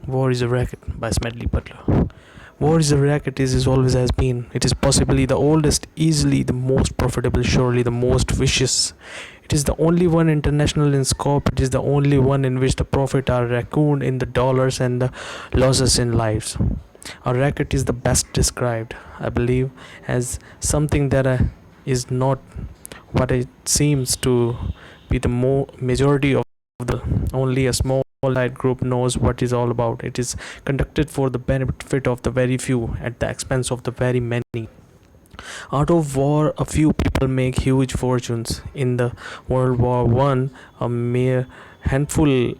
War is a Racket by Smedley Butler. War is a racket is always has been. It is possibly the oldest, easily the most profitable, surely the most vicious. It is the only one international in scope. It is the only one in which the profit are reckoned in the dollars and the losses in lives. A racket is the best described, I believe, as something that is not what it seems to be the majority of the only a small light group knows what is all about. It is conducted for the benefit of the very few at the expense of the very many. Out of war, a few people make huge fortunes. In the World War One, a mere handful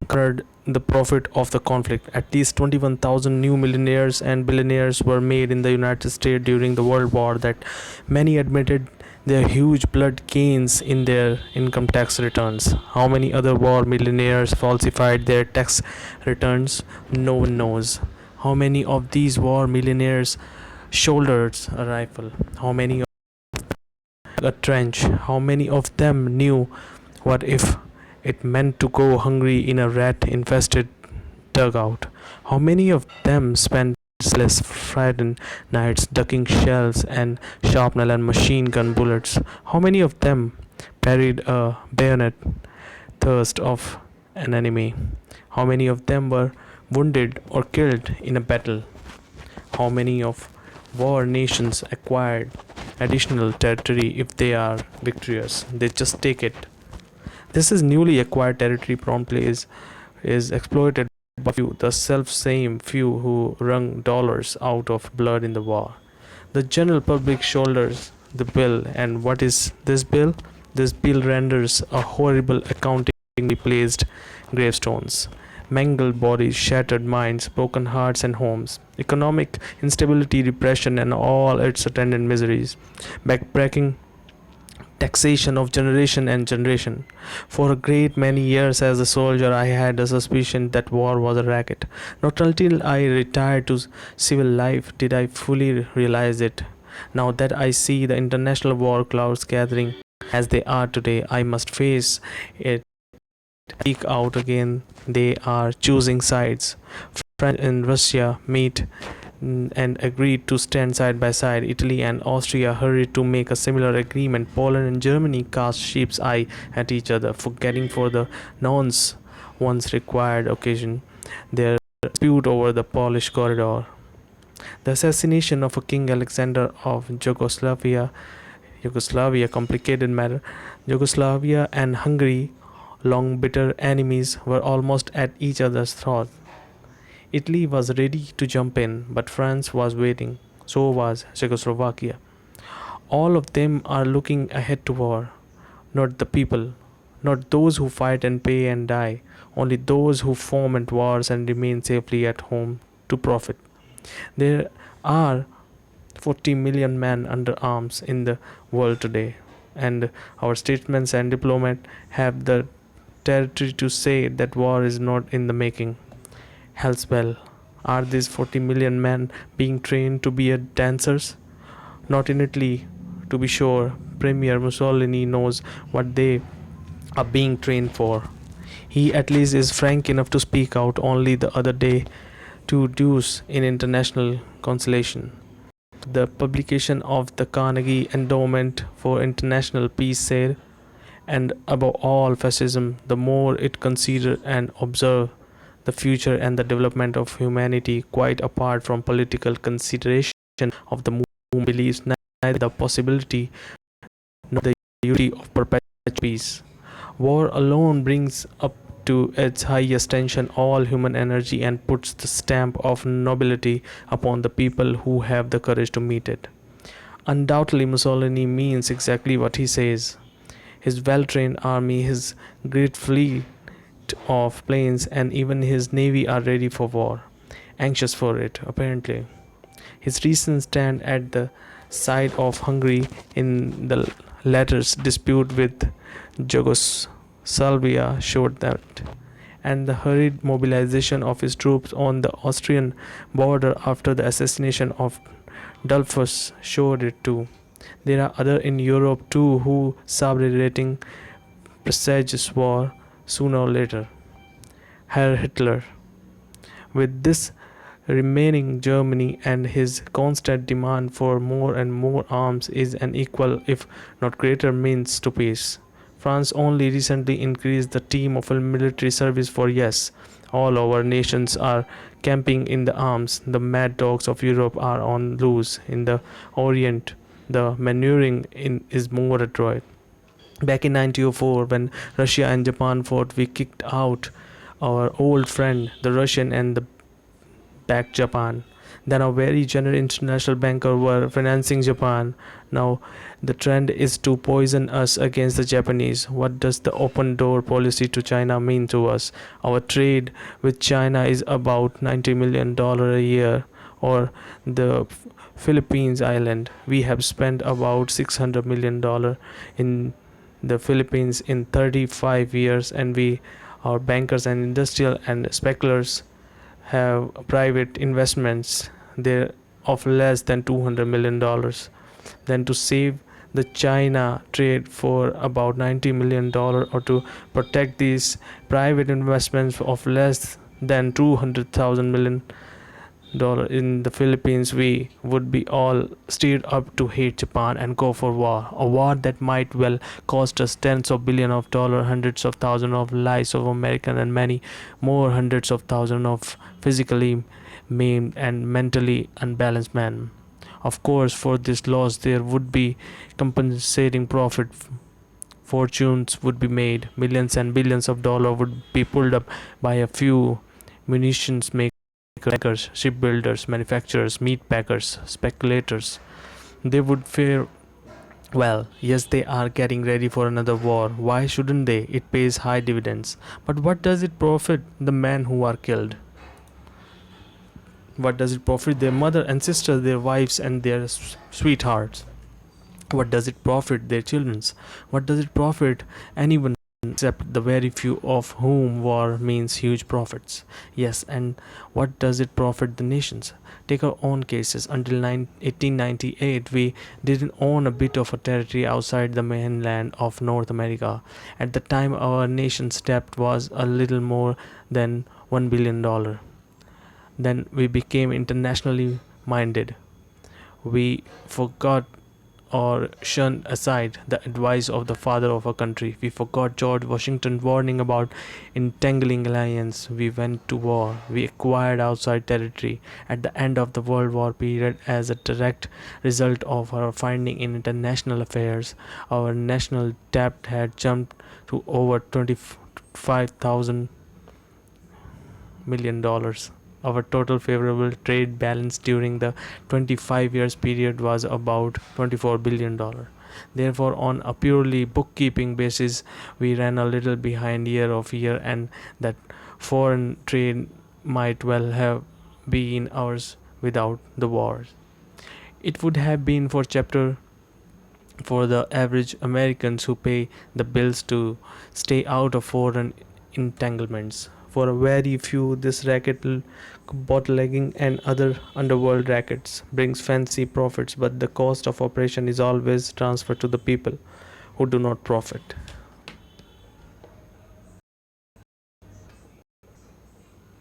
garnered the profit of the conflict. At least 21,000 new millionaires and billionaires were made in the United States during the World War that many admitted their huge blood gains in their income tax returns. How many other war millionaires falsified their tax returns? No one knows. How many of these war millionaires shouldered a rifle? How many of a trench? How many of them knew what if it meant to go hungry in a rat infested dugout? How many of them spent sleepless, frightened nights ducking shells and shrapnel and machine gun bullets? How many of them parried a bayonet thrust of an enemy? How many of them were wounded or killed in a battle? How many of war nations acquired additional territory if they are victorious? They just take it. This is newly acquired territory promptly is exploited by few, the self-same few who wrung dollars out of blood in the war. The general public shoulders the bill, and what is this bill? This bill renders a horrible accountingly placed gravestones, mangled bodies, shattered minds, broken hearts and homes, economic instability, repression, and all its attendant miseries, backbreaking taxation of generation and generation. For a great many years as a soldier, I had a suspicion that war was a racket. Not until I retired to civil life did I fully realize it. Now that I see the international war clouds gathering as they are today, I must face it. Speak out again. They are choosing sides. France and Russia meet and agreed to stand side by side. Italy and Austria hurried to make a similar agreement. Poland and Germany cast sheep's eye at each other, forgetting for the nonce once required occasion their dispute over the Polish corridor. The assassination of a King Alexander of Yugoslavia, complicated matter. Yugoslavia and Hungary, long bitter enemies, were almost at each other's throat. Italy was ready to jump in, but France was waiting. So was Czechoslovakia. All of them are looking ahead to war. Not the people, not those who fight and pay and die, only those who foment wars and remain safely at home to profit. There are 40 million men under arms in the world today, and our statesmen and diplomats have the territory to say that war is not in the making. Hell's bell. Are these 40 million men being trained to be dancers? Not in Italy, to be sure. Premier Mussolini knows what they are being trained for. He at least is frank enough to speak out only the other day to dues in international consolation. The publication of the Carnegie Endowment for International Peace said, and above all fascism, the more it consider and observe the future and the development of humanity, quite apart from political consideration of the who believes neither the possibility nor the duty of perpetual peace. War alone brings up to its highest tension all human energy and puts the stamp of nobility upon the people who have the courage to meet it. Undoubtedly, Mussolini means exactly what he says. His well-trained army, his great fleet of planes, and even his navy are ready for war, anxious for it, apparently. His recent stand at the side of Hungary in the latter's dispute with Yugoslavia showed that, and the hurried mobilization of his troops on the Austrian border after the assassination of Dollfuss showed it too. There are others in Europe too who celebrating presages war sooner or later. Herr Hitler. With this remaining, Germany and his constant demand for more and more arms is an equal, if not greater, means to peace. France only recently increased the team of military service for yes. All our nations are camping in the arms. The mad dogs of Europe are on loose. In the Orient, the maneuvering is more adroit. Back in 1904, when Russia and Japan fought, we kicked out our old friend, the Russian, and the backed Japan. Then a very generous international banker were financing Japan. Now the trend is to poison us against the Japanese. What does the open door policy to China mean to us? Our trade with China is about $90 million a year, or the Philippines island. We have spent about $600 million in the Philippines in 35 years, and our bankers and industrial and speculators have private investments there of less than $200 million. Then to save the China trade for about $90 million, or to protect these private investments of less than $200,000 million in the Philippines, we would be all steered up to hate Japan and go for war. A war that might well cost us tens of billions of dollars, hundreds of thousands of lives of Americans, and many more hundreds of thousands of physically maimed and mentally unbalanced men. Of course, for this loss, there would be compensating profit. Fortunes would be made, millions and billions of dollars would be pulled up by a few munitions makers, shipbuilders, manufacturers, meat packers, speculators. They would fare well. Yes, they are getting ready for another war. Why shouldn't they? It pays high dividends. But what does it profit the men who are killed? What does it profit their mother and sisters, their wives, and their sweethearts? What does it profit their children? What does it profit anyone except the very few of whom war means huge profits? Yes, and what does it profit the nations? Take our own cases. Until 1898, we didn't own a bit of a territory outside the mainland of North America. At the time, our nation's debt was a little more than $1 billion. Then we became internationally minded. We forgot or shunned aside the advice of the father of our country. We forgot George Washington's warning about entangling alliance. We went to war. We acquired outside territory at the end of the World War period. As a direct result of our finding in international affairs, our national debt had jumped to over $25,000 million. Our total favorable trade balance during the 25 years period was about $24 billion. Therefore, on a purely bookkeeping basis, we ran a little behind year of year, and that foreign trade might well have been ours without the wars. It would have been for the average Americans who pay the bills to stay out of foreign entanglements. For a very few, this racket, bootlegging, and other underworld rackets brings fancy profits, but the cost of operation is always transferred to the people who do not profit.